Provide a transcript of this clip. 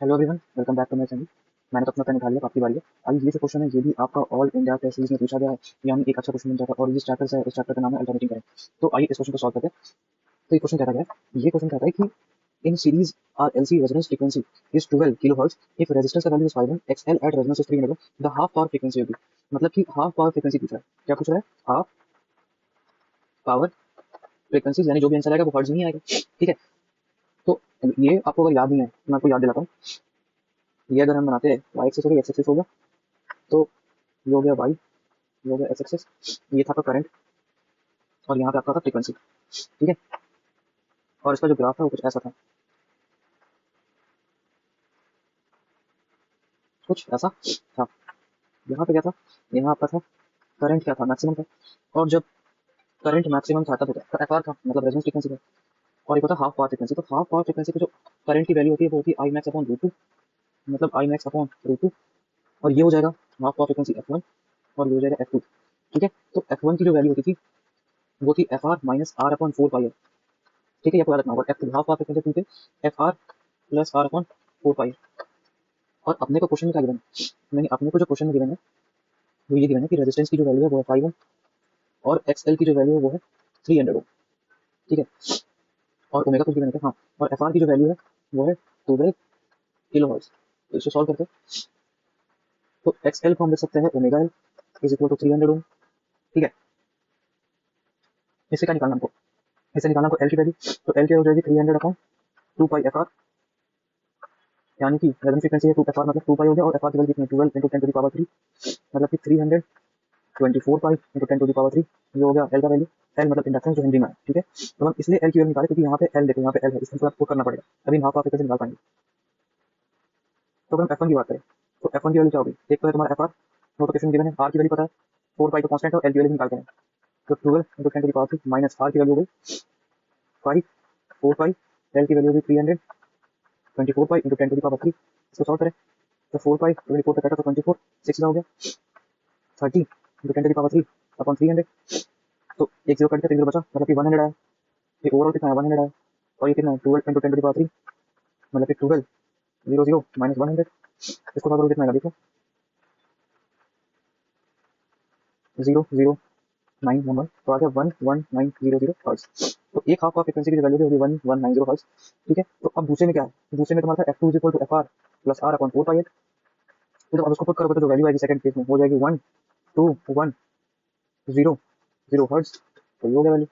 Hello everyone, welcome back to my channel. मैंने तो अपना पेन उठा लिया, आपकी बारी है। अभी ये जो क्वेश्चन है ये भी आपका ऑल इंडिया टेस्ट सीरीज में पूछा गया है, यानी एक अच्छा क्वेश्चन बन जाता है। और ये चैप्टर है, इस चैप्टर का नाम है अल्टरनेटिंग करंट। तो आइए इस क्वेश्चन को सॉल्व करते हैं। तो ये क्वेश्चन कहता है, ये क्वेश्चन कहता है कि in series R LC resonance frequency is 12 kilohertz if resistance का value is 5 ohm XL at resonance is 300 the half power frequency होगी। मतलब कि हाफ पावर फ्रीक्वेंसी पूछ रहा है। क्या पूछ रहा है? हाफ पावर फ्रीक्वेंसी, यानी जो भी आंसर आएगा वो हर्ट्ज नहीं आएगा। ठीक है, तो ये आपको अगर याद नहीं है तो मैं आपको याद दिलाता हूँ। ये अगर हम बनाते हैं वाई एक्सिस हो गया, एक्स एक्सिस हो गया, तो ये हो गया वाई, ये हो गया एक्स एक्सिस, ये था आपका करंट और यहाँ पे आपका था फ्रीक्वेंसी। ठीक है, और इसका जो ग्राफ है वो कुछ ऐसा था, कुछ ऐसा था। यहाँ पे क्या था? यहाँ आपका था करंट, क्या था? मैक्सिमम था। और जब करंट मैक्सिमम था तब एफ आर था, मतलब रेजोनेंस फ्रीक्वेंसी था। और एक होता हाफ पावर फ्रीक्वेंसी। तो हाफ पावर फ्रीक्वेंसी पे जो करंट की वैल्यू होती है वो होती है I max upon root two, मतलब I max upon root two. और ये हो जाएगा half power frequency f one, और ये हो जाएगा एफ टू। ठीक है, तो एफ वन की जो वैल्यू होती थी वो थी f r minus r upon four pi. ठीक है, ये आपको याद रखना होगा। F two half power frequency two पे f r plus r upon four pi. और अपने को क्वेश्चन में क्या गिवन है? नहीं, अपने को जो क्वेश्चन में गिवन है वो ये गिवन है कि रेजिस्टेंस की जो वैल्यू है वो है 5 ओम और एक्सएल की जो वैल्यू है वो है 300 ओम। ठीक है, और ओमेगा कुछ गिवन है हाँ, और एफआर की जो वैल्यू है वो है 12 किलो हर्ट्ज। तो इसको सॉल्व करते हैं। तो एक्सएल को हम लिख सकते हैं omega L is equal to 300 ohm. ठीक है, इससे क्या निकालना हमको? इससे निकालना हमको एल की वैल्यू। तो एल की हो जाएगी 300 अपॉन 2 पाई एफ आर, यानी कि रेजोनेंस फ्रीक्वेंसी है 2 एफ आर, मतलब 2 पाई हो गया। और एफ आर की वैल्यू कितनी? 12 इंटू 10 टू द पावर 3, मतलब कि 324 pi into 10 to the power 3। ये हो गया एल का वैल्यू। एल मतलब इंडक्टेंस जो हेनरी में है। ठीक है, तो हम इसलिए एल की वैल्यू निकाले क्योंकि यहाँ पे एल देखो, यहाँ पे एल है, इसको आपको करना पड़ेगा, तभी हाफ पावर फ्रीक्वेंसी निकाल पाएंगे। तो अगर हम एफ वन की बात करें तो एफ वन की वैल्यू क्या होगी? एक तो है तुम्हारा एफ आर, नोटिफिकेशन गिवन है। आर की वैल्यू पता है 4 पाई तो कांस्टेंट है, और एल की वैल्यू निकालते हैं। तो 12 into 10 to the power 3 minus R की वैल्यू हो गई 5 4 पाई, एल की वैल्यू होगी 324 pi into 10 to the power 3। इसको सॉल्व करें तो 4 पाई 24 पे काटा तो 24 6 हो गया 30 into 10 to the power 3 upon 300। तो एक जीरो कट गया, 3 जीरो बचा, मतलब कि 100 आया। ये ओवरऑल कितना है? 100 आया। और ये कितना है? 12 इंटू 10 टू द पावर 3, मतलब कि 12 0 0 माइनस 100। इसको सॉल्व करो, कितना आएगा देखो, 0 0 9 1 तो आ गया 11900 हर्ट्ज। तो एक हाफ पावर फ्रीक्वेंसी की जो वैल्यू होगी 1190 हर्ट्ज। ठीक है, तो अब दूसरे में क्या है? दूसरे में तुम्हारा f two is equal to f r plus r upon 4 pi eight. तो अब उसको पुट करोगे तो जो वैल्यू आएगी सेकंड केस में हो जाएगी 1210 0 हर्ट्ज। तो ये हो गया वैल्यू।